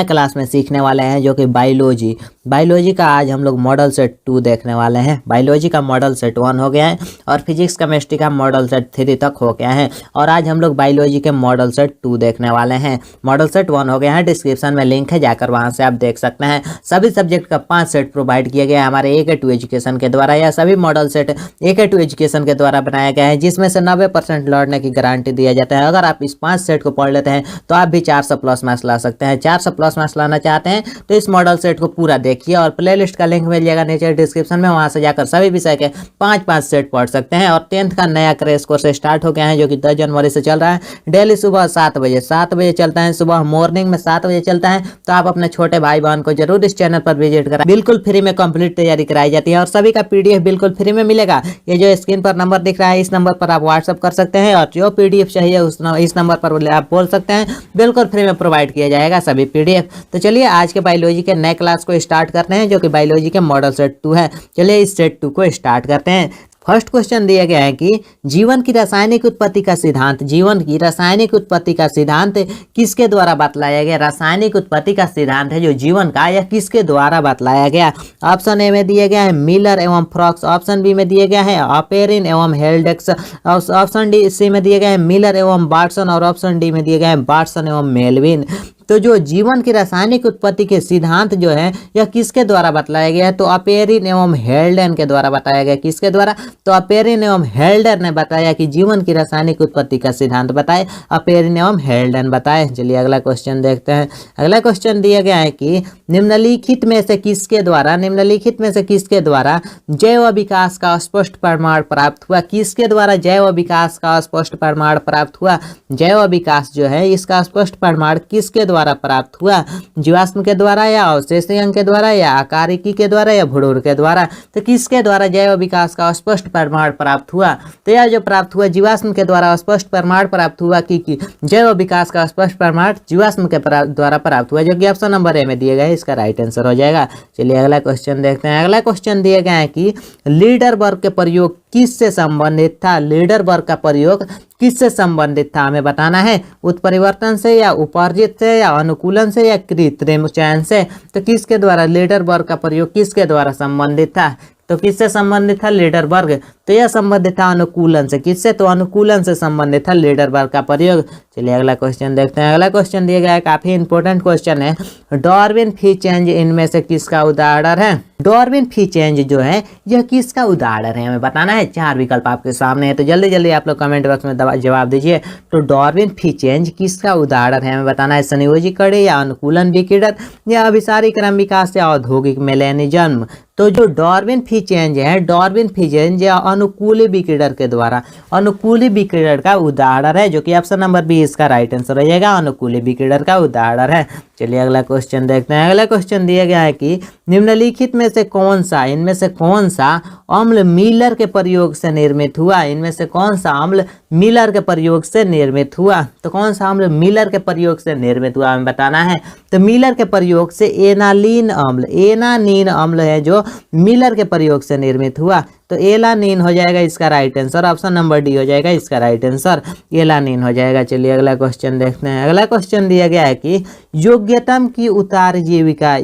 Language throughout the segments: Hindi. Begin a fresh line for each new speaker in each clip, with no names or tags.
नया क्लास में सीखने वाले हैं जो कि बायोलॉजी। बायोलॉजी का आज हम लोग मॉडल सेट 2 देखने वाले हैं। बायोलॉजी का मॉडल सेट 1 हो गया है और फिजिक्स केमिस्ट्री का मॉडल सेट 3 तक हो गया है और आज हम लोग बायोलॉजी के मॉडल सेट 2 देखने वाले हैं। मॉडल सेट 1 हो गया है, डिस्क्रिप्शन में लिंक है, जाकर वहां से आप देख सकते हैं। सभी सब्जेक्ट का 5 सेट प्रोवाइड किया गया है हमारे AK2 एजुकेशन के द्वारा। यह सभी मॉडल सेट AK2 एजुकेशन के द्वारा बनाया गया है, जिसमें से 90% लौटने की गारंटी दिया जाता है। अगर आप इस 5 सेट को पढ़ लेते हैं तो आप भी 400 प्लस मार्क्स ला सकते हैं। 400 प्लस मार्क्स लाना चाहते हैं तो इस मॉडल सेट को पूरा देखिए और प्लेलिस्ट का लिंक मिल जाएगा नीचे डिस्क्रिप्शन में, वहां से जाकर सभी विषय के 5-5 सेट पढ़ सकते हैं। और 10th का नया क्रैश कोर्स स्टार्ट हो गया है जो कि 10 जनवरी से चल रहा है। डेली सुबह 7 बजे चलता है, सुबह मॉर्निंग में 7 बजे चलता है। तो आप अपने छोटे भाई बहन को जरूर इस चैनल पर विजिट करें। बिल्कुल फ्री में कंप्लीट तैयारी कराई जाती है और सभी का PDF बिल्कुल फ्री में मिलेगा। ये जो स्क्रीन पर नंबर दिख रहा है, इस नंबर पर आप व्हाट्सअप कर सकते हैं और जो PDF चाहिए इस नंबर पर आप बोल सकते हैं। बिल्कुल फ्री में प्रोवाइड किया जाएगा सभी PDF। तो चलिए आज के बायोलॉजी के नए क्लास को स्टार्ट करते हैं जो कि बायोलॉजी के मॉडल सेट 2 है। चलिए इस सेट 2 को स्टार्ट करते हैं। फर्स्ट क्वेश्चन दिया गया है कि जीवन की रासायनिक उत्पत्ति का सिद्धांत, जीवन की रासायनिक उत्पत्ति का सिद्धांत किसके द्वारा बतलाया गया? रासायनिक उत्पत्ति का सिद्धांत है जो जीवन का, यह किसके द्वारा बतलाया गया? ऑप्शन ए में दिया गया है मिलर एवं फ्रॉक्स, ऑप्शन बी में दिया गया है ऑपेरिन एवं हेल्डेक्स, ऑप्शन सी में दिया गया है मिलर एवं बार्टसन और ऑप्शन डी में दिया गया है बार्टसन एवं मेलविन। तो जो जीवन की रासायनिक उत्पत्ति के सिद्धांत जो है यह किसके द्वारा बतलाया गया है? तो अपेरिन एवं हेल्डन के द्वारा बताया गया। किसके द्वारा? तो अपेरिन एवं हेल्डन ने बताया कि जीवन की रासायनिक उत्पत्ति का सिद्धांत बताए, अपेरिन एवं हेल्डन बताए। चलिए अगला क्वेश्चन देखते हैं। अगला क्वेश्चन दिया गया है कि निम्नलिखित में से किसके द्वारा जैव विकास का स्पष्ट प्रमाण प्राप्त हुआ? किसके द्वारा जैव विकास का स्पष्ट प्रमाण प्राप्त हुआ? जैव विकास जो है इसका स्पष्ट प्रमाण किसके द्वारा प्राप्त हुआ? जीवाश्म के द्वारा या अवशेषीय अंग के द्वारा या आकारिकी के द्वारा या भूडूर के द्वारा? तो किसके द्वारा जैव विकास का स्पष्ट प्रमाण प्राप्त हुआ? तो यह जो प्राप्त हुआ जीवाश्म के द्वारा स्पष्ट प्रमाण प्राप्त हुआ कि जैव विकास का स्पष्ट प्रमाण जीवाश्म के द्वारा प्राप्त हुआ, जो कि ऑप्शन नंबर ए में दिया गया है, इसका राइट आंसर हो जाएगा। चलिए अगला क्वेश्चन देखते हैं। अगला क्वेश्चन दिया गया है कि लीडर वर्ग के प्रयोग किससे संबंधित था? लीडर वर्ग का प्रयोग किससे संबंधित था हमें बताना है। उत्परिवर्तन से या उपार्जित से या अनुकूलन से या कृत्रिम चयन से? तो किसके द्वारा लीडर वर्ग का प्रयोग किसके द्वारा संबंधित था? तो किससे संबंधित था लीडर वर्ग? तो यह संबंधित था अनुकूलन से। किससे? तो अनुकूलन से संबंधित था लीडर वर्ग का प्रयोग। चलिए अगला क्वेश्चन देखते हैं। अगला क्वेश्चन दिया गया है, काफी इंपॉर्टेंट क्वेश्चन है। डार्विन फ्री चेंज इनमें से किसका उदाहरण है? डार्विन फ्री चेंज जो है यह किसका उदाहरण है हमें बताना है। 4 विकल्प आपके सामने है, तो जल्दी जल्दी आप लोग कमेंट बॉक्स में जवाब दीजिए। तो डार्विन फ्री चेंज किसका उदाहरण है हमें बताना है। संयोजी कड़ी या अनुकूलन विकिरण या अभिसारी क्रम विकास या औद्योगिक मेलेनिज्म? तो जो डार्विन फ्री चेंज है, डार्विन फ्री चेंज या अनुकूली विकिरण के द्वारा, अनुकूली विकिरण का उदाहरण है, जो कि ऑप्शन नंबर बी इसका राइट आंसर हो जाएगा। अनुकूली विकिरण का उदाहरण है। चलिए अगला क्वेश्चन देखते हैं। अगला क्वेश्चन दिया गया है कि निम्नलिखित में से कौन सा, इनमें से कौन सा अम्ल मिलर के प्रयोग से निर्मित हुआ? इनमें से कौन सा अम्ल मिलर के प्रयोग से निर्मित हुआ? तो कौन सा अम्ल मिलर के प्रयोग से निर्मित हुआ हमें बताना है। तो मिलर के प्रयोग से एनालीन अम्ल, एनानीन अम्ल है जो मिलर के प्रयोग से निर्मित हुआ। तो एलानीन हो जाएगा इसका right answer, option number D हो जाएगा इसका राइट आंसर, एलानीन हो जाएगा। चलिए अगला क्वेश्चन देखते हैं। अगला क्वेश्चन दिया गया है कि योग्यतम की उत्तराजीविका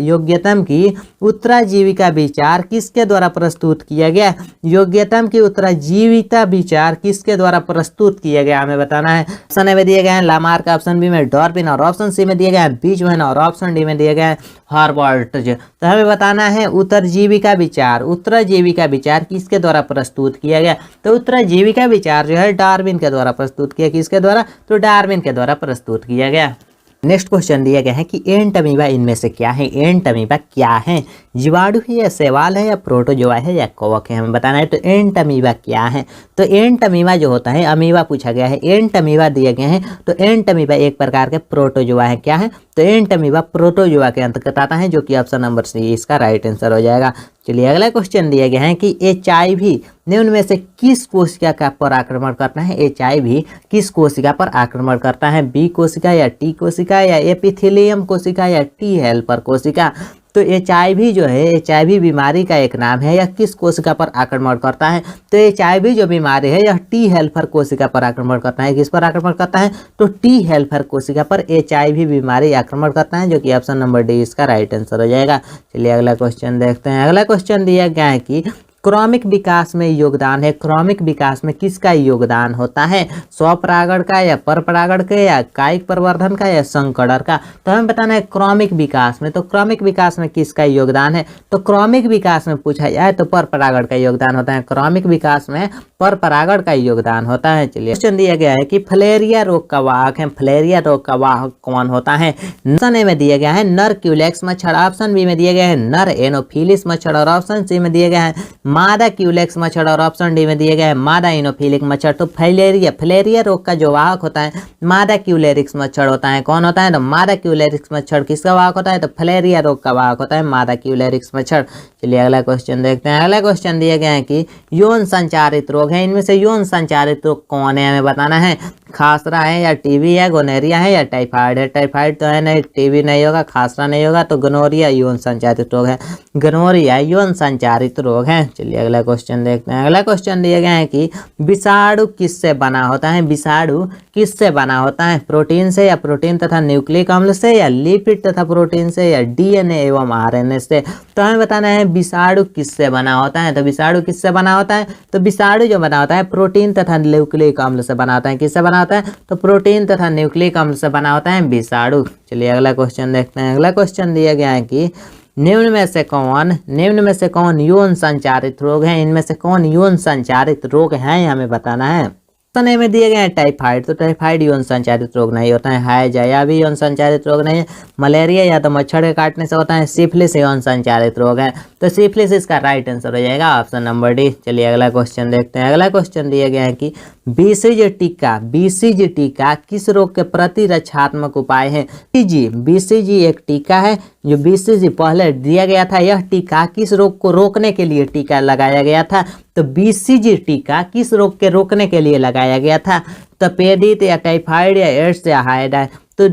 विचार किसके द्वारा प्रस्तुत किया गया? योग्यतम की उत्तराजीविता विचार किसके द्वारा प्रस्तुत किया गया हमें बताना है। ऑप्शन ए में दिए गए हैं लामार्क, ऑप्शन बी में डार्विन और ऑप्शन सी में दिए गए हैं बीजमैन और ऑप्शन डी में दिए गए हैं हार्वर्ड। तो हमें बताना है उत्तराजीविका विचार किसके द्वारा प्रस्तुत किया गया? तो उत्तराजीविका विचार जो है डार्विन के द्वारा प्रस्तुत किया। किसके द्वारा? तो डार्विन के द्वारा प्रस्तुत किया गया। नेक्स्ट क्वेश्चन दिया गया है कि एंट अमीबा इनमें से क्या है? एंट अमीबा क्या है? जीवाणु है या शैवाल है या प्रोटोजोआ है या कवक है हमें बताना है। तो एंट अमीबा क्या है? तो एंट अमीबा जो होता है, अमीबा पूछा गया है, एंट अमीबा दिए गए हैं। तो एंट अमीबा एक प्रकार के प्रोटोजोआ है। क्या है? तो एंट अमीबा प्रोटोजोआ के अंतर्गत आता है, जो कि ऑप्शन नंबर सी इसका राइट आंसर हो जाएगा। चलिए अगला क्वेश्चन दिया गया है कि HIV निम्न में से किस कोशिका का पर आक्रमण करता है? HIV किस कोशिका पर आक्रमण करता है? B कोशिका या T कोशिका या एपिथेलियम कोशिका या T हेल्पर कोशिका? तो HIV जो है, HIV बीमारी का एक नाम है। यह किस कोशिका पर आक्रमण करता है? तो HIV जो बीमारी है यह टी हेल्पर कोशिका पर आक्रमण करता है। किस पर आक्रमण करता है? तो टी हेल्पर कोशिका पर HIV बीमारी आक्रमण करता है, जो कि ऑप्शन नंबर डी इसका राइट आंसर हो जाएगा। चलिए अगला क्वेश्चन देखते हैं। अगला क्वेश्चन दिया गया है कि क्रॉमिक विकास में योगदान है। क्रॉमिक विकास में किसका योगदान होता है? स्वपरागण का या परपरागण का या कायिक प्रवर्धन का या संकरण का? तो हमें बताना है क्रॉमिक विकास में। तो क्रॉमिक विकास में किसका योगदान है? तो क्रॉमिक विकास में पूछा जाए तो परपरागण का योगदान होता है। क्रॉमिक विकास में परपरागण का योगदान होता है। चलिए क्वेश्चन दिया गया है कि फलेरिया रोग का वाहक है। फलेरिया रोग का वाहक कौन होता है? ऑप्शन ए में दिया गया है नर क्यूलेक्स मच्छर, ऑप्शन बी में दिया गया है नर एनोफिलिस मच्छर और ऑप्शन सी में दिया गया है मादा क्यूलेक्स मच्छर और ऑप्शन डी में दिया गया है मादा इनोफिलिक मच्छर। तो फलेरिया रोग का जो वाहक होता है मादा क्यूलेरिक्स मच्छर होता है। कौन होता है? तो मादा क्यूलेरिक्स मच्छर किसका वाहक होता है? तो फलेरिया रोग का वाहक होता है मादा क्यूलेरिक्स मच्छर। चलिए अगला क्वेश्चन देखते हैं। अगला क्वेश्चन दिया गया है कि यौन संचारित रोग है। इनमें से यौन संचारित रोग कौन है हमें बताना है। खासरा है या टीबी है, गोनेरिया है या टाइफाइड है? टाइफाइड तो है नहीं, टीबी नहीं होगा, खासरा नहीं होगा, तो गोनोरिया यौन संचारित रोग है। गोनोरिया यौन संचारित रोग है। चलिए अगला क्वेश्चन देखते हैं। अगला क्वेश्चन दिया गया है कि विषाणु किससे बना होता है? विषाणु किससे बना होता है? प्रोटीन से या प्रोटीन तथा न्यूक्लिक अम्ल से या लिपिड तथा प्रोटीन से या DNA एवं RNA से? तो हमें बताना है विषाणु किससे बना होता है। तो विषाणु किससे बना होता है? तो विषाणु जो बना होता है प्रोटीन तथा न्यूक्लिक अम्ल से बना होता है। किससे बना होता है? तो प्रोटीन तथा न्यूक्लिक अम्ल से बना होता है विषाणु। चलिए अगला क्वेश्चन देखते हैं। अगला क्वेश्चन दिया गया है कि निम्न में से कौन यौन संचारित रोग है? इनमें से कौन यौन संचारित रोग है हमें बताना है। ऑप्शन ए में दिए गए हैं टाइफाइड, तो टाइफाइड यौन संचारित रोग नहीं होता है। हैजा भी यौन संचारित रोग नहीं है। मलेरिया या तो मच्छर के काटने से होता है। सिफिलिस यौन संचारित रोग है, तो सिफिलिस इसका राइट आंसर हो जाएगा ऑप्शन नंबर डी। चलिए अगला क्वेश्चन देखते हैं। अगला क्वेश्चन दिया गया है कि BCG टीका किस रोग के प्रतिरक्षात्मक उपाय है? BCG एक टीका है। जो BCG पहले दिया गया था, यह टीका किस रोग को रोकने के लिए टीका लगाया गया था? तो BCG टीका किस रोग के रोकने के लिए लगाया गया था? तपेदिक या टाइफाइड या एड्स या हाइडा? तो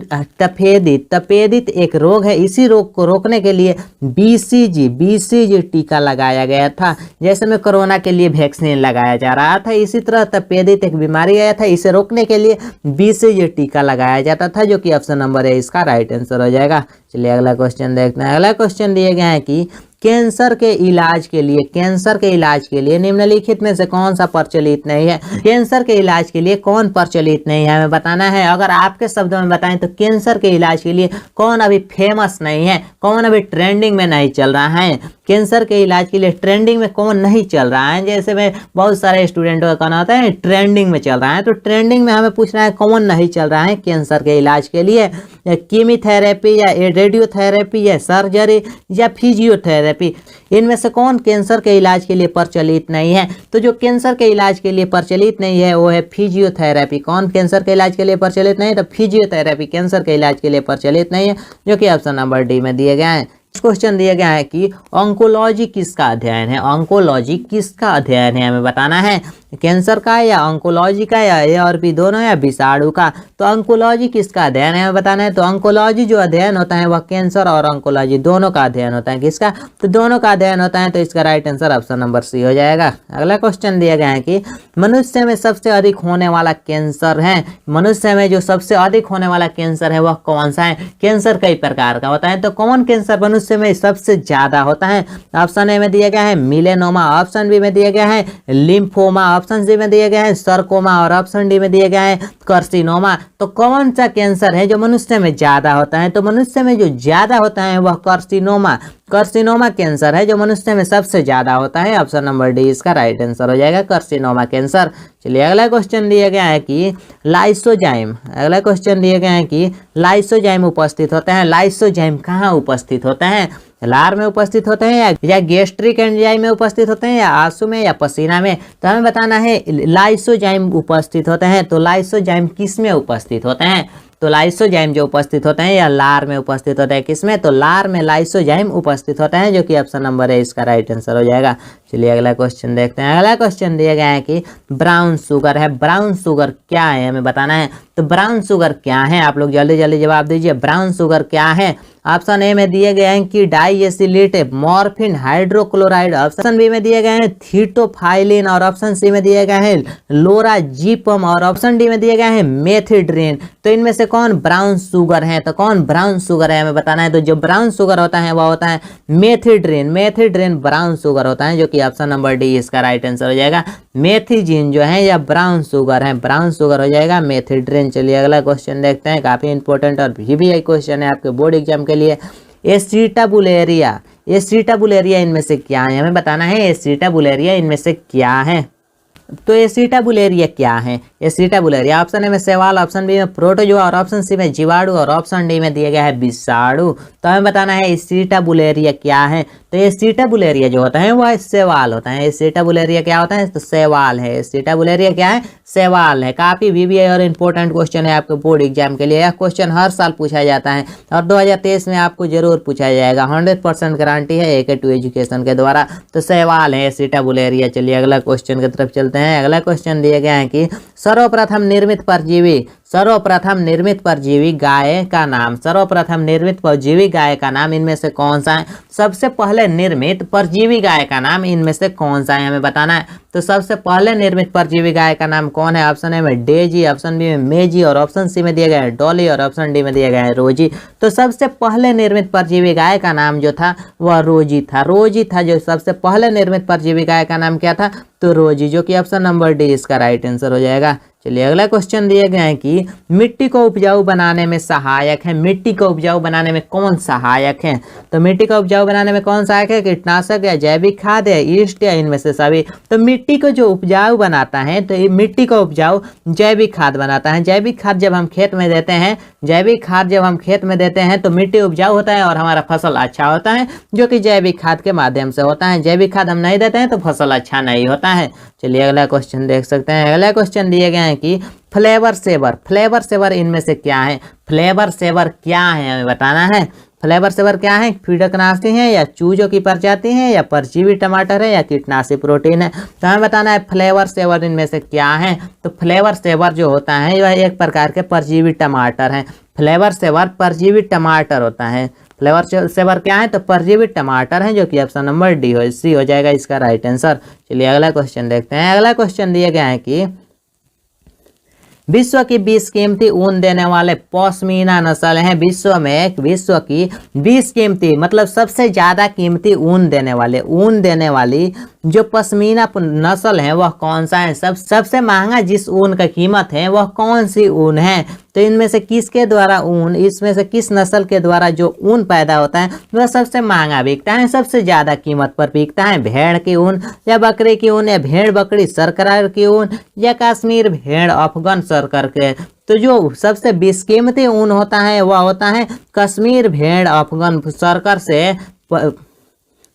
तपेदिक एक रोग है। इसी रोग को रोकने के लिए BCG टीका लगाया गया था। जैसे में कोरोना के लिए वैक्सीन लगाया जा रहा था, इसी तरह तपेदिक एक बीमारी आया था, इसे रोकने के लिए BCG टीका लगाया जाता था, जो कि ऑप्शन नंबर है इसका राइट आंसर हो जाएगा। चलिए अगला क्वेश्चन देखते हैं। अगला क्वेश्चन दिया गया है कि कैंसर के इलाज के लिए निम्नलिखित में से कौन सा प्रचलित नहीं है? कैंसर के इलाज के लिए कौन प्रचलित नहीं है हमें बताना है। अगर आपके शब्दों में बताएं तो कैंसर के इलाज के लिए कौन अभी फेमस नहीं है, कौन अभी ट्रेंडिंग में नहीं चल रहा है? कैंसर के इलाज के लिए ट्रेंडिंग में कौन नहीं चल रहा है? जैसे में बहुत सारे स्टूडेंटों का कहना होता है ट्रेंडिंग में चल रहा है, तो ट्रेंडिंग में हमें पूछना है कौन नहीं चल रहा है कैंसर के इलाज के लिए? कीमोथेरेपी या रेडियोथेरेपी या सर्जरी या फिजियोथेरेपी? इनमें से कौन कैंसर के इलाज के लिए प्रचलित नहीं है? तो जो कैंसर के इलाज के लिए प्रचलित नहीं है वो है फिजियोथेरेपी। कौन कैंसर के इलाज के लिए प्रचलित नहीं है? तो फिजियोथेरेपी कैंसर के इलाज के लिए प्रचलित नहीं है, जो कि ऑप्शन नंबर डी में दिए गए हैं। क्वेश्चन दिया गया है कि ऑन्कोलॉजी किसका अध्ययन है? ऑन्कोलॉजी किसका अध्ययन है हमें बताना है। कैंसर का या ऑन्कोलॉजी का या ए और बी दोनों या विषाणु का? तो ऑन्कोलॉजी किसका अध्ययन है हमें बताना है। तो ऑन्कोलॉजी जो अध्ययन होता है वह कैंसर और ऑन्कोलॉजी दोनों का अध्ययन होता है। किसका? तो दोनों का अध्ययन होता है, तो इसका right answer option number C हो जाएगा। अगला क्वेश्चन दिया गया है कि मनुष्य में सबसे अधिक होने वाला कैंसर है, मनुष्य में जो सबसे अधिक होने वाला कैंसर है वह कौन सा है? कैंसर कई प्रकार का होता है, तो कौन कैंसर मनुष्य में सबसे ज्यादा होता है? ऑप्शन ए में दिया गया है मिलेनोमा, ऑप्शन बी में दिया गया है लिम्फोमा, ऑप्शन सी में दिया गया है सर्कोमा और ऑप्शन डी में दिया गया है कार्सिनोमा। तो कौन सा कैंसर है जो मनुष्य में ज्यादा होता है? तो मनुष्य में जो ज्यादा होता है वह कार्सिनोमा कैंसर है, जो मनुष्य में सबसे ज्यादा होता है। ऑप्शन नंबर डी इसका राइट आंसर हो जाएगा, कार्सिनोमा कैंसर। चलिए अगला क्वेश्चन दिया गया है कि लाइसोजाइम, अगला क्वेश्चन दिया गया है कि लाइसोजाइम उपस्थित होते हैं। लाइसोजाइम कहाँ उपस्थित होते हैं? लार में उपस्थित होते हैं या गैस्ट्रिक एंजाइम में उपस्थित होते हैं या आंसू में या पसीना में? तो हमें बताना है लाइसोजाइम उपस्थित होते हैं। तो लाइसोजाइम किस में उपस्थित होते हैं? तो लाइसोजाइम जो उपस्थित होते हैं या लार में उपस्थित होते हैं, किसमें? तो लार में लाइसोजाइम उपस्थित होते हैं, जो कि ऑप्शन नंबर है इसका राइट आंसर हो जाएगा। चलिए अगला क्वेश्चन देखते हैं। अगला क्वेश्चन दिया गया है कि ब्राउन शुगर है, ब्राउन शुगर क्या है हमें बताना है। तो ब्राउन शुगर क्या है, आप लोग जल्दी जल्दी जवाब दीजिए। ब्राउन शुगर क्या है? ऑप्शन ए में दिए गए हैं कि डाइएसिलेट मॉर्फिन हाइड्रोक्लोराइड, ऑप्शन बी में दिए गए हैं थीटोफाइलिन, और ऑप्शन सी में दिए गए हैं लोराजीपम, और ऑप्शन डी में दिए गए हैं मेथिड्रिन। तो इनमें से कौन ब्राउन शुगर है? तो कौन ब्राउन शुगर है हमें बताना है। तो जो ब्राउन शुगर होता है वह होता है मेथिड्रिन, मेथिड्रिन ब्राउन शुगर होता है, जो कि ऑप्शन नंबर डी इसका राइट आंसर हो जाएगा। मेथिजीन जो है या ब्राउन शुगर है, ब्राउन शुगर हो जाएगा मेथिड्रिन। चलिए अगला क्वेश्चन देखते हैं, काफी इंपॉर्टेंट और भी क्वेश्चन है आपके बोर्ड एग्जाम के लिए। एसिटाबुलेरिया, एसिटाबुलेरिया इनमें से क्या है हमें बताना है। एसिटाबुलेरिया इनमें से क्या है? तो एसिटाबुलेरिया क्या है? एसिटाबुलेरिया ऑप्शन ए में शैवाल, ऑप्शन बी में प्रोटोजोआ, और ऑप्शन सी में जीवाणु, और ऑप्शन डी में दिया गया है विषाणु। तो हमें बताना है एसिटाबुलेरिया क्या है। तो एसिटाबुलेरिया जो होता है वह शैवाल होता है। एसिटाबुलेरिया क्या होता है? तो शैवाल है। एसिटाबुलेरिया क्या है? शैवाल है। काफी वीवीआई और इंपॉर्टेंट क्वेश्चन है आपके बोर्ड एग्जाम के लिए। यह क्वेश्चन हर साल पूछा जाता है और 2023 में आपको जरूर पूछा जाएगा। 100% गारंटी है AK2 एजुकेशन के द्वारा। तो शैवाल है एसिटाबुलेरिया। चलिए अगला क्वेश्चन की तरफ चलते हैं। अगला क्वेश्चन दिया गया है कि सर्वप्रथम निर्मित परजीवी, सर्वप्रथम निर्मित परजीवी गाय का नाम, सर्वप्रथम निर्मित परजीवी गाय का नाम इनमें से कौन सा है? सबसे पहले निर्मित परजीवी गाय का नाम इनमें से कौन सा है हमें बताना है। तो सबसे पहले निर्मित परजीवी गाय का नाम कौन है? ऑप्शन ए में डेजी, ऑप्शन बी में मेजी, और ऑप्शन सी में दिया गया है डॉली, और ऑप्शन डी में दिया गया है रोजी। तो सबसे पहले निर्मित परजीवी गाय का नाम जो था वह रोजी था, रोजी था। जो सबसे पहले निर्मित परजीवी गाय का नाम क्या था? तो रोजी, जो कि ऑप्शन नंबर डी इसका राइट आंसर हो जाएगा। चलिए अगला क्वेश्चन दिए गए हैं कि मिट्टी को उपजाऊ बनाने में सहायक है, मिट्टी को उपजाऊ बनाने में कौन सहायक है? तो मिट्टी को उपजाऊ बनाने में कौन सहायक है? कीटनाशक या जैविक खाद या ईस्ट या इनमें से सभी। तो मिट्टी को जो उपजाऊ बनाता है तो ये मिट्टी को उपजाऊ जैविक खाद बनाता है। जैविक खाद जब हम खेत में देते हैं, जैविक खाद जब हम खेत में देते हैं तो मिट्टी उपजाऊ होता है और हमारा फसल अच्छा होता है, जो कि जैविक खाद के माध्यम से होता है। जैविक खाद हम नहीं देते हैं तो फसल अच्छा नहीं होता है। चलिए अगला क्वेश्चन देख सकते हैं। अगला क्वेश्चन दिए गए हैं कि फ्लेवर सेवर, फ्लेवर सेवर इनमें से क्या है? फ्लेवर सेवर क्या है हमें बताना है। फ्लेवर सेवर क्या है? कीटनाशी है या चूजों की प्रजाति है या परजीवी टमाटर है या कीटनाशी प्रोटीन है? तो हमें बताना है फ्लेवर सेवर इनमें से क्या है। तो फ्लेवर सेवर जो होता है वह एक प्रकार के परजीवी टमाटर है। फ्लेवर सेवर परजीवी टमाटर होता है। फ्लेवर सेवर क्या है? तो परजीवी टमाटर है, जो कि ऑप्शन नंबर डी हो सी हो जाएगा इसका राइट आंसर। चलिए अगला क्वेश्चन देखते हैं। अगला क्वेश्चन दिया गया है कि विश्व की 20 कीमती ऊन देने वाले पश्मीना नस्ल हैं। विश्व में विश्व की 20 कीमती मतलब सबसे ज्यादा कीमती ऊन देने वाली जो पश्मीना नस्ल है वह कौन सा है? सबसे महंगा जिस ऊन का कीमत है वह कौन सी ऊन है? तो इनमें से किसके द्वारा ऊन, इसमें से किस नस्ल के द्वारा जो ऊन पैदा होता है वह सबसे महंगा बिकता है, सबसे ज्यादा कीमत पर बिकता है? भेड़ की ऊन या बकरी की ऊन या भेड़ बकरी सरकार की ऊन या कश्मीर भेड़ अफगान सरकार के? तो जो सबसे बेशकीमती ऊन होता है वह होता है कश्मीर भेड़ अफगान सरकार से।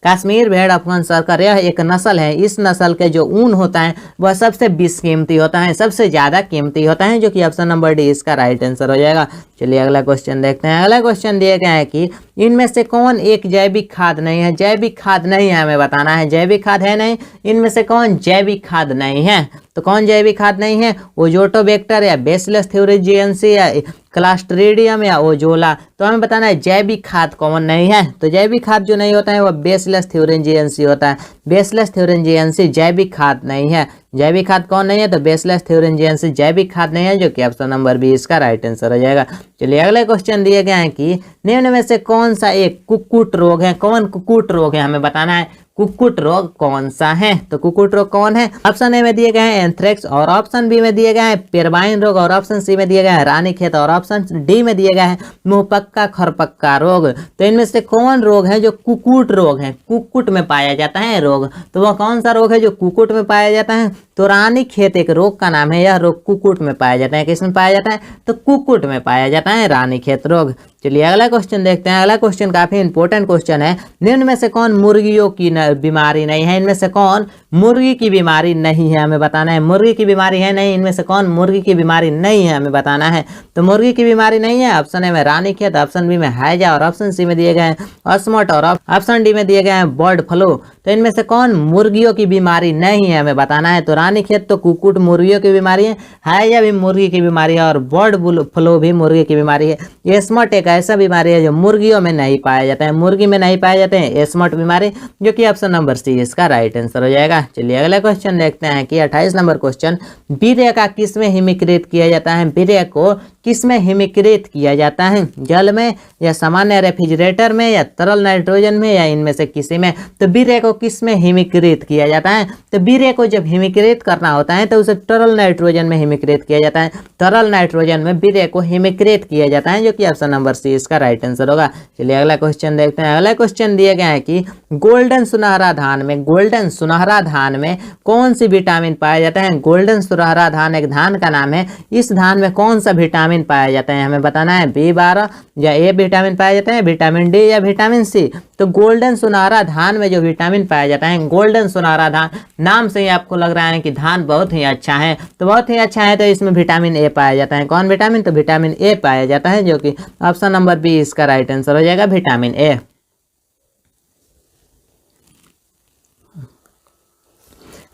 कश्मीर भेड़ अफगान सरकार यह एक नस्ल है। इस नस्ल के जो ऊन होता है वह सबसे बेशकीमती होता है, सबसे ज्यादा कीमती होता है, जो कि ऑप्शन नंबर डी इसका राइट आंसर हो जाएगा। चलिए अगला क्वेश्चन देखते हैं। अगला क्वेश्चन दिया गया है कि इनमें से कौन एक जैविक खाद नहीं है? जैविक खाद नहीं है हमें बताना है। जैविक खाद है नहीं, इनमें से कौन जैविक खाद नहीं है? तो कौन जैविक खाद नहीं है? ओजोटोबैक्टर या बेसिलस थ्यूरिजिएंसी या क्लास्ट्रीडियम या ओजोला? तो हमें बताना है जैविक खाद कौन नहीं है। तो जैविक खाद जो नहीं होता है वह बेसिलस थ्यूरिजिएंसी होता है। बेसिलस थ्यूरिजिएंसी जैविक खाद नहीं है। जैविक खाद कौन नहीं है? तो बेसिलस थ्यूरिजिएंसी जैविक खाद नहीं है, जो कि ऑप्शन नंबर बी इसका राइट आंसर हो जाएगा। चलिए अगले क्वेश्चन दिए गए हैं कि निम्न में से कौन सा एक कुक्कुट रोग है? कौन कुक्कुट रोग है हमें बताना है। कुक्कुट रोग कौन सा है? तो कुक्कुट रोग कौन है? ऑप्शन ए में दिए गए हैं एंथ्रेक्स, और ऑप्शन बी में दिए गए हैं पेरवाइन रोग, और ऑप्शन सी में दिए गए हैं रानीखेत, और ऑप्शन डी में दिए गए हैं मुंहपक्का खरपक्का रोग। तो इनमें से कौन रोग है जो कुक्कुट रोग है, कुक्कुट में पाया जाता है रोग? तो वह कौन सा रोग है जो कुक्कुट में पाया जाता है? तो रानीखेत एक रोग का नाम है। यह रोग कुक्कुट में पाया जाता है। किसमें पाया जाता है? तो कुक्कुट में पाया जाता है रानीखेत रोग। चलिए अगला क्वेश्चन देखते हैं। अगला क्वेश्चन काफी इंपॉर्टेंट क्वेश्चन है। निम्न में से कौन मुर्गियों की बीमारी नहीं है? इनमें से कौन मुर्गी की बीमारी नहीं है, हमें बताना है। मुर्गी की बीमारी है नहीं, इनमें से कौन मुर्गी की बीमारी नहीं है, हमें बताना है। तो मुर्गी की बीमारी नहीं है, ऑप्शन ए में रानीखेत, ऑप्शन बी में हैजा और ऑप्शन सी में दिए गए हैं अस्मट और ऑप्शन डी में दिए गए हैं बर्ड फ्लू। तो इनमें से कौन मुर्गियों की बीमारी नहीं है, हमें बताना है। तो रानीखेत तो कुक्कुट मुर्गियों की बीमारी है, हैजा भी मुर्गी की बीमारी है और बर्ड फ्लू भी मुर्गी की बीमारी है। एस्मट एक ऐसा बीमारी है जो मुर्गियों में नहीं पाया जाता है, मुर्गी में नहीं पाए जाते हैं एस्मट बीमारी, जो कि ऑप्शन नंबर सी इसका राइट आंसर हो जाएगा। चलिए अगला क्वेश्चन देखते हैं कि 28 नंबर क्वेश्चन, वीर्य का किस में हिमीकृत किया जाता है? वीर्य को किस में हिमीकृत किया जाता है? जल में या सामान्य रेफ्रिजरेटर में या तरल नाइट्रोजन में या इनमें से किसी में? तो वीर्य को किस में हिमीकृत किया जाता है? तो वीर्य को जब हिमीकृत करना होता है तो उसे तरल नाइट्रोजन में हिमीकृत किया जाता है। तरल नाइट्रोजन में वीर्य को हिमीकृत किया जाता है, जो कि ऑप्शन नंबर सी इसका राइट आंसर होगा। चलिए अगला क्वेश्चन देखते हैं। अगला क्वेश्चन दिया गया है कि गोल्डन सुनहरा धान में, गोल्डन सुनहरा धान में कौन सी विटामिन पाया जाता है? गोल्डन सुनहरा धान एक धान का नाम है। इस धान में कौन सा विटामिन पाया जाता है, हमें बताना है। B12 या ए विटामिन पाया जाता है, विटामिन डी या विटामिन सी? तो गोल्डन सुनहरा धान में जो विटामिन पाया जाता है, गोल्डन सुनहरा धान, नाम से ही आपको लग रहा है कि धान बहुत ही अच्छा है, तो बहुत ही अच्छा है, तो इसमें विटामिन ए पाया जाता है। कौन विटामिन? तो विटामिन ए पाया जाता है, जो कि ऑप्शन नंबर बी इसका राइट आंसर हो जाएगा, विटामिन ए।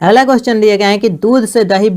अगला क्वेश्चन दिया गया है कि दूध से दही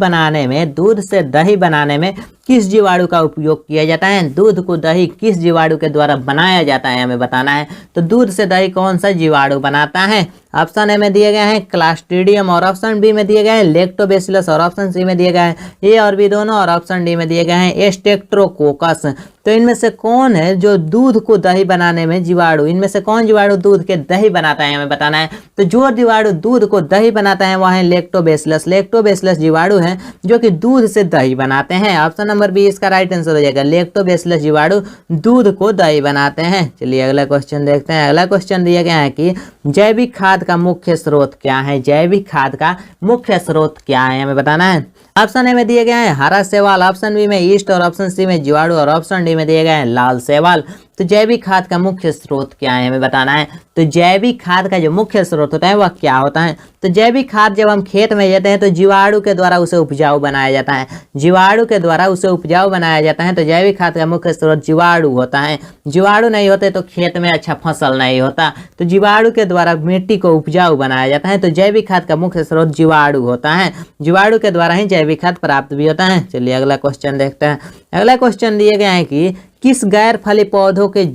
बनाने में किस जीवाणु का उपयोग किया जाता है? दूध को दही किस जीवाणु के द्वारा बनाया जाता है, हमें बताना है। तो दूध से दही कौन सा जीवाणु बनाता है? ऑप्शन ए में दिए गए हैं क्लास्ट्रीडियम और ऑप्शन बी में दिए गए हैं लैक्टोबैसिलस और ऑप्शन सी में दिए गए हैं ए और बी दोनों और ऑप्शन डी में दिए गए हैं स्टेप्टोकोकस। तो इनमें से कौन है जो दूध को दही बनाने में जीवाणु, इनमें से कौन जीवाणु दूध के दही बनाता है, हमें बताना है। तो जो जीवाणु दूध को दही बनाता है वह है लैक्टोबैसिलस। लैक्टोबैसिलस जीवाणु है जो कि दूध से दही बनाते हैं। ऑप्शन नंबर बी इसका राइट आंसर हो जाएगा, लैक्टोबैसिलस जीवाणु दूध को दही बनाते हैं। चलिए अगला क्वेश्चन देखते हैं। अगला क्वेश्चन दिया गया है कि जैविक खाद का मुख्य स्रोत क्या है? जैविक खाद का मुख्य स्रोत क्या है, हमें बताना है। ऑप्शन ए में दिए गए हैं हरा शैवाल, ऑप्शन बी में ईस्ट और ऑप्शन सी में जीवाणु और ऑप्शन डी में दिए गए हैं लाल शैवाल। तो जैविक खाद का मुख्य स्रोत क्या है, हमें बताना है। तो जैविक खाद का जो मुख्य स्रोत होता है वह क्या होता है? तो जैविक खाद जब हम खेत में देते हैं तो जीवाणु के द्वारा उसे उपजाऊ बनाया जाता है, जीवाणु के द्वारा उसे उपजाऊ बनाया जाता है। तो जैविक खाद का मुख्य स्रोत जीवाणु होता है। जीवाणु नहीं होते तो खेत में अच्छा फसल नहीं होता, तो जीवाणु के द्वारा मिट्टी को उपजाऊ बनाया जाता है। तो जैविक खाद का मुख्य स्रोत जीवाणु होता है, जीवाणु के द्वारा ही जैविक खाद प्राप्त भी होता है। चलिए अगला क्वेश्चन देखते हैं। अगला क्वेश्चन दिए गए हैं कि किस गैर फली पौधों के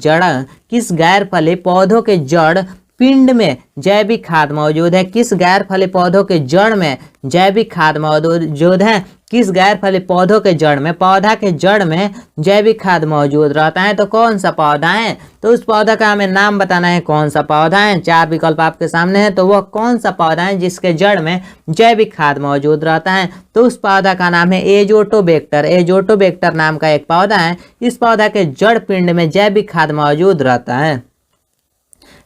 जड़ पिंड में जैविक खाद मौजूद है? किस गैर फली पौधों के जड़ में जैविक खाद मौजूद है? किस गैर फली पौधों के जड़ में, पौधा के जड़ में जैविक खाद मौजूद रहता है? तो कौन सा पौधा है? तो उस पौधा का हमें नाम बताना है, कौन सा पौधा है। 4 विकल्प आपके सामने है, तो वह कौन सा पौधा है जिसके जड़ में जैविक खाद मौजूद रहता है? तो उस पौधा का नाम है एजोटोबैक्टर। एजोटोबैक्टर नाम का एक पौधा है, इस पौधा के जड़ पिंड में जैविक खाद मौजूद रहता है,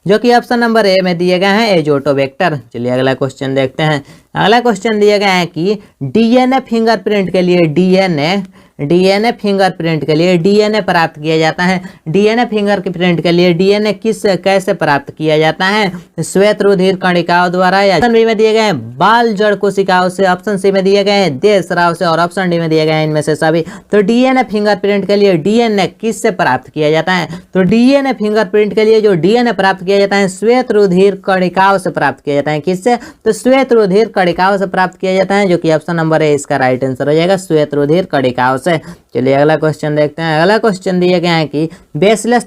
जो कि ऑप्शन नंबर ए में दिए गए हैं एजोटोबैक्टर। चलिए अगला क्वेश्चन देखते हैं। अगला क्वेश्चन दिया गया है कि डीएनए फिंगरप्रिंट के लिए डीएनए फिंगरप्रिंट के लिए डीएनए प्राप्त किया जाता है। डीएनए फिंगरप्रिंट के लिए डीएनए कैसे प्राप्त किया जाता है? श्वेत रुधिर कणिकाओं द्वारा, या ऑप्शन बी में दिए गए हैं बाल जड़ कोशिकाओं से, ऑप्शन सी में दिए गए हैं देह स्राव से और ऑप्शन डी में दिए गए हैं इनमें से सभी। तो डीएनए फिंगरप्रिंट के लिए डीएनए किससे प्राप्त किया जाता है? तो डीएनए फिंगरप्रिंट के लिए जो डीएनए प्राप्त किया जाता है श्वेत रुधिर कणिकाओं से प्राप्त किया जाता है। किससे? तो श्वेत रुधिर कणिकाओं से प्राप्त किया जाता है, जो कि ऑप्शन नंबर ए इसका राइट आंसर हो जाएगा, श्वेत रुधिर कणिकाओं से। चलिए अगला क्वेश्चन देखते हैं। अगला क्वेश्चन दिया गया है कि बैसिलस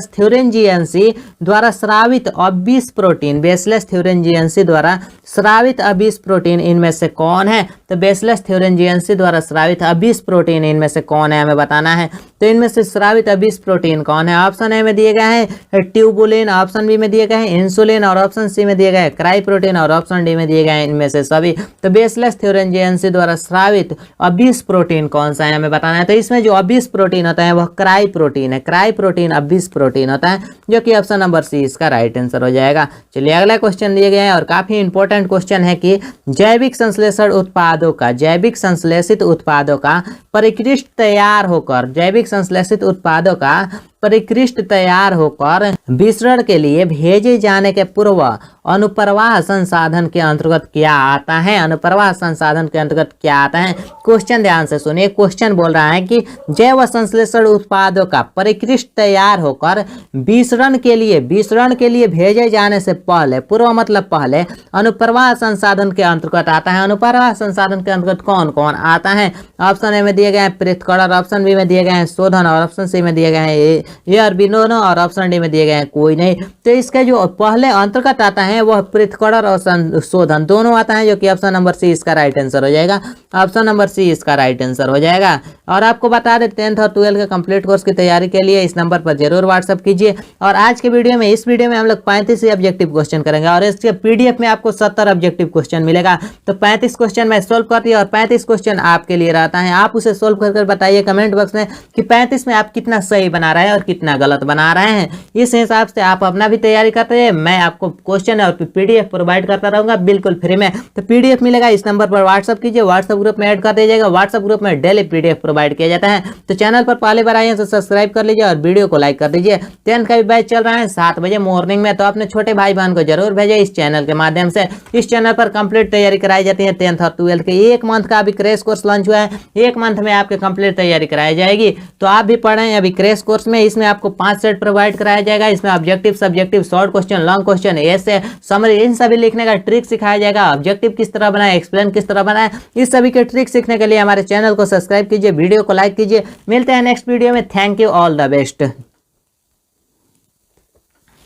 थ्यूरिंजिएंसी द्वारा स्रावित अबिस प्रोटीन, बैसिलस थ्यूरिंजिएंसी द्वारा स्रावित अबिस प्रोटीन इनमें से कौन है? तो बैसिलस थ्यूरिंजिएंसी द्वारा स्रावित अबिस प्रोटीन इनमें से कौन है, हमें बताना है। तो इनमें से स्रावित अबिस प्रोटीन कौन है? ऑप्शन ए में दिए गए हैं ट्यूबुलिन, ऑप्शन बी में दिए गए हैं इंसुलिन और ऑप्शन सी में दिए गए हैं क्राई प्रोटीन और ऑप्शन डी में दिए गए हैं इनमें से सभी। तो बैसिलस थ्यूरिंजिएंसी द्वारा स्रावित अबिस प्रोटीन कौन सा है, हमें बताना है। तो इसमें जो अबिस प्रोटीन होता है वह क्राई प्रोटीन है, क्राई प्रोटीन अबिस प्रोटीन होता है, जो कि ऑप्शन नंबर सी इसका राइट आंसर हो जाएगा। चलिए अगला क्वेश्चन दिए गए हैं और काफी इंपॉर्टेंट क्वेश्चन है कि जैविक संश्लेषण उत्पाद उत्पादों का जैविक संश्लेषित उत्पादों का परिकृष्ट तैयार होकर जैविक संश्लेषित उत्पादों का परिकृष्ट तैयार होकर विसरण के लिए भेजे जाने के पूर्व अनुप्रवाह संसाधन के अंतर्गत क्या आता है? अनुप्रवाह संसाधन के अंतर्गत क्या आता है? क्वेश्चन ध्यान से सुनिए। क्वेश्चन बोल रहा है कि जैव संश्लेषण उत्पादों का परिकृष्ट तैयार होकर विसरण के लिए भेजे जाने से पहले, पूर्व मतलब पहले, अनुप्रवाह संसाधन के अंतर्गत आता है। अनुप्रवाह संसाधन के अंतर्गत कौन कौन आता है? ऑप्शन ए में दिए गए हैं पृथक्करण, ऑप्शन बी में दिए गए हैं शोधन और ऑप्शन सी में दिए गए हैं ये और बिनोनो और ऑप्शन डी में दिए गए हैं कोई नहीं। तो इसका जो पहले अंतर्गत आता है वह पृथक्करण और शोधन दोनों आता है, जो कि ऑप्शन नंबर सी इसका राइट आंसर हो जाएगा। ऑप्शन नंबर सी इसका राइट आंसर हो जाएगा। और आपको बता दें 10th और 12th के कंप्लीट कोर्स की तैयारी के लिए इस नंबर पर जरूर व्हाट्सअप कीजिए। और आज के वीडियो में, इस वीडियो में हम लोग 35 ऑब्जेक्टिव क्वेश्चन करेंगे और इसके पीडीएफ में आपको 70 ऑब्जेक्टिव क्वेश्चन मिलेगा। तो 35 क्वेश्चन मैं सोल्व कर दिया और 35 क्वेश्चन आपके लिए रहता है। आप उसे सोल्व कर बताइए कमेंट बॉक्स में कि 35 में आप कितना सही बना रहे हैं और कितना गलत बना रहे हैं। इस हिसाब से आप अपना भी तैयारी करते हैं। मैं आपको क्वेश्चन और पीडीएफ प्रोवाइड करता रहूंगा बिल्कुल फ्री में। तो पीडीएफ मिलेगा, इस नंबर पर व्हाट्सअप कीजिए, व्हाट्सअप ग्रुप में ऐड कर दीजिएगा। व्हाट्सअप ग्रुप में डेली पीडीएफ प्रोवाइड किया जाता है। तो चैनल पर पहले बार आए हैं तो सब्सक्राइब कर लीजिए और वीडियो को लाइक कर दीजिए। 10th का भी बैच चल रहा है 7 बजे मॉर्निंग में, तो अपने छोटे भाई बहन को जरूर भेजिए इस चैनल के माध्यम से। इस चैनल पर कंप्लीट तैयारी कराई जाती है 10th और 12th के। 1 मंथ का अभी क्रैश कोर्स लॉन्च हुआ है, 1 मंथ में आपके कंप्लीट तैयारी कराई जाएगी। तो आप भी पढ़ें अभी क्रैश कोर्स में। इसमें आपको 5 सेट प्रोवाइड कराया जाएगा। इसमें objective, subjective, short question, long question, ऐसे समरी, इन सभी लिखने का ट्रिक सिखाया जाएगा। ऑब्जेक्टिव किस तरह बनाए, एक्सप्लेन किस तरह बनाए, इस सभी के ट्रिक सीखने के लिए हमारे चैनल को सब्सक्राइब कीजिए, वीडियो को लाइक कीजिए। मिलते हैं नेक्स्ट वीडियो में। Thank you, all the best.